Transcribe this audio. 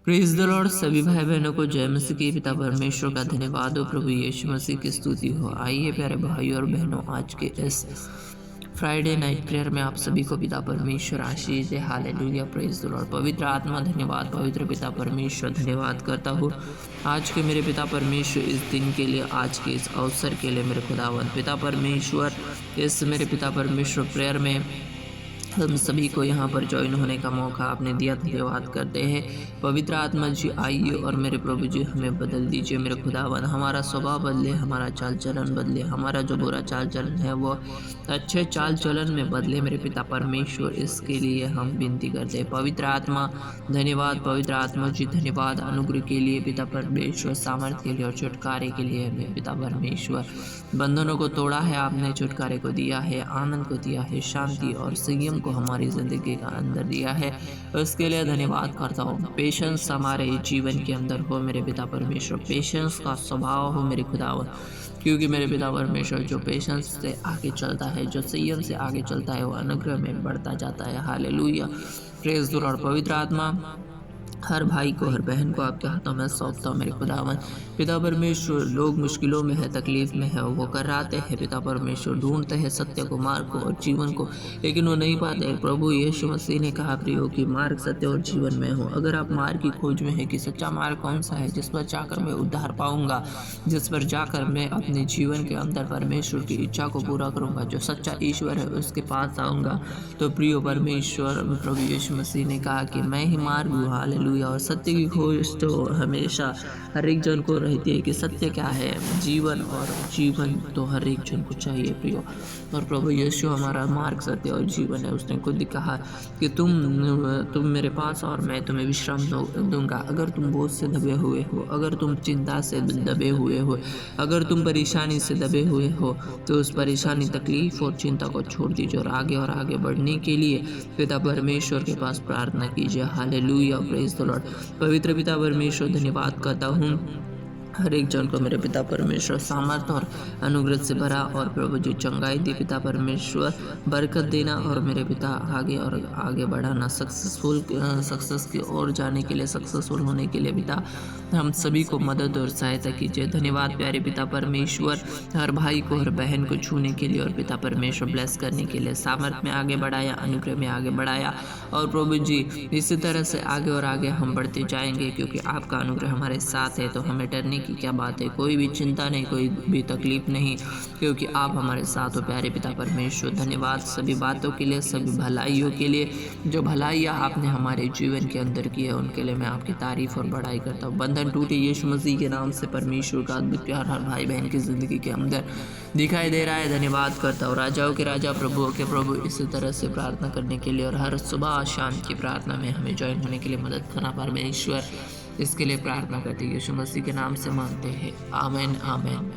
Praise the Lord. सभी भाई बहनों को जय मसीह के पिता परमेश्वर का धन्यवाद हो। प्रभु यीशु मसीह की स्तुति हो। आइए प्यारे भाइयों और बहनों, आज के इस फ्राइडे नाइट प्रेयर में आप सभी को पिता परमेश्वर आशीष दे। Hallelujah, praise the Lord. पवित्र आत्मा धन्यवाद, पवित्र पिता परमेश्वर धन्यवाद करता हूँ आज के मेरे पिता परमेश्वर इस दिन के लिए, आज के इस अवसर के लिए। मेरे खुदावंद पिता परमेश्वर, इस मेरे पिता परमेश्वर प्रेयर में हम सभी को यहाँ पर ज्वाइन होने का मौका आपने दिया, धन्यवाद करते हैं। पवित्र आत्मा जी आइए और मेरे प्रभु जी हमें बदल दीजिए। मेरे खुदावन, हमारा स्वभाव बदले, हमारा चाल चलन बदले, हमारा जो बुरा चाल चलन है वो अच्छे चाल चलन में बदले मेरे पिता परमेश्वर। इसके लिए हम विनती करते हैं। पवित्र आत्मा धन्यवाद, पवित्र आत्मा जी धन्यवाद अनुग्रह के लिए पिता परमेश्वर, सामर्थ्य के लिए और छुटकारे के लिए मेरे पिता परमेश्वर। बंधनों को तोड़ा है आपने, छुटकारे को दिया है, आनंद को दिया है, शांति और संयम को हमारी ज़िंदगी का अंदर दिया है। उसके लिए धन्यवाद करता हूँ। पेशेंस हमारे जीवन के अंदर हो मेरे पिता परमेश्वर, पेशेंस का स्वभाव हो मेरे खुदावन, क्योंकि मेरे पिता परमेश्वर जो पेशेंस से आगे चलता है, जो संयम से आगे चलता है, वो अनुग्रह में बढ़ता जाता है। Hallelujah, praise the Lord. पवित्र आत्मा हर भाई को, हर बहन को आपके हाथों में सौंपता हूँ मेरे खुदावन। पिता परमेश्वर, लोग मुश्किलों में है, तकलीफ में है, वो कराते हैं पिता परमेश्वर, ढूंढते हैं सत्य को, मार्ग को और जीवन को, लेकिन वो नहीं पाते। प्रभु यीशु मसीह ने कहा प्रियो कि मार्ग, सत्य और जीवन में हो। अगर आप मार्ग की खोज में है कि सच्चा मार्ग कौन सा है, जिस पर जाकर मैं उद्धार पाऊंगा, जिस पर जाकर मैं अपने जीवन के अंदर परमेश्वर की इच्छा को पूरा करूंगा, जो सच्चा ईश्वर है उसके पास आऊँगा, तो प्रियो परमेश्वर प्रभु यीशु मसीह ने कहा कि मैं ही मार्ग हूँ। हालेलुया। और सत्य की खोज तो हमेशा हर एक जन को रहती है कि सत्य क्या है, जीवन, और जीवन तो हर एक जन को चाहिए प्रियो। और प्रभु यीशु हमारा मार्ग, सत्य और जीवन है। उसने खुद कहा कि तुम मेरे पास और मैं तुम्हें विश्राम दूंगा। अगर तुम बोझ से दबे हुए हो, अगर तुम चिंता से दबे हुए हो, अगर तुम परेशानी से दबे हुए हो, तो उस परेशानी, तकलीफ और चिंता को छोड़ दीजिए और आगे बढ़ने के लिए पिता परमेश्वर के पास प्रार्थना कीजिए। Hallelujah, praise the Lord. पवित्र पिता परमेश्वर धन्यवाद करता हूँ हर एक जन को मेरे पिता परमेश्वर सामर्थ और अनुग्रह से भरा, और प्रभु जी चंगाई दे पिता परमेश्वर, बरकत देना और मेरे पिता आगे बढ़ाना, सक्सेस की ओर जाने के लिए, सक्सेसफुल होने के लिए पिता हम सभी को मदद और सहायता कीजिए। धन्यवाद प्यारे पिता परमेश्वर, हर भाई को, हर बहन को छूने के लिए और पिता परमेश्वर ब्लेस करने के लिए, सामर्थ में आगे बढ़ाया, अनुग्रह में आगे बढ़ाया। और प्रभु जी इसी तरह से आगे और आगे हम बढ़ते जाएंगे, क्योंकि आपका अनुग्रह हमारे साथ है। तो हमें डरने की क्या बात है, कोई भी चिंता नहीं, कोई भी तकलीफ नहीं, क्योंकि आप हमारे साथ हो प्यारे पिता परमेश्वर। धन्यवाद सभी बातों के लिए, सभी भलाइयों के लिए, जो भलाइयाँ आपने हमारे जीवन के अंदर की है उनके लिए मैं आपकी तारीफ और बड़ाई करता हूँ। बंधन टूटे यीशु मसीह के नाम से। परमेश्वर का अद्भुत प्यार हर भाई बहन की ज़िंदगी के अंदर दिखाई दे रहा है। धन्यवाद करता हूँ। राजाओं के राजा, प्रभुओं के प्रभु, इसी तरह से प्रार्थना करने के लिए और हर सुबह शाम की प्रार्थना में हमें ज्वाइन होने के लिए मदद करना परमेश्वर, इसके लिए प्रार्थना करते यीशु मसीह के नाम से मांगते हैं। आमीन, आमीन।